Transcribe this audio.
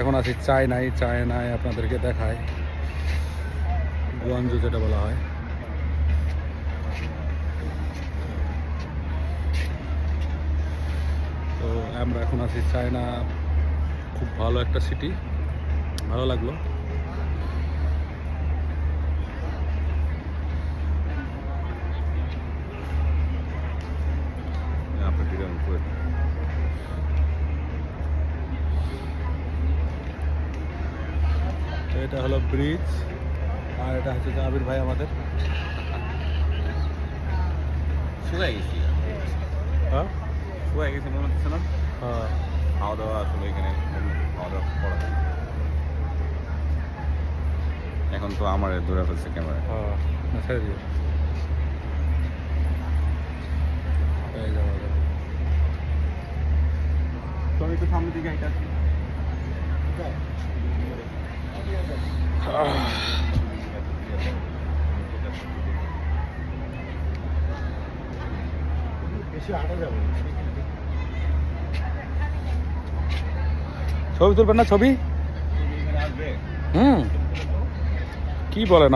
এখন আছি চায়নায় আপনাদেরকে দেখায় গুয়াংজু যেটা বলা হয়। তো আমরা এখন আছি চায়না, খুব ভালো একটা সিটি, ভালো লাগলো। তো এটা হলো ব্রিজ, আর এটা হচ্ছে জাবির ভাই আমাদের। শুয়ে গেছি, হ্যাঁ শুয়ে গেছি মনে হচ্ছে না। হ্যাঁ, খাওয়া দাওয়া আসলে এখানে খাওয়া দাওয়া করা হয়। এখন তো আমার ধরে ফেলছে ক্যামেরা। হ্যাঁ না ছেড়ে দিও। এই যাওয়া যাবে। তো আমি একটু সামনের দিকে হাইটা আসছি। বেশি হাঁটা যাবে না। ছবি তুলবেন না ছবি? এখানে আসবে। কি বলে না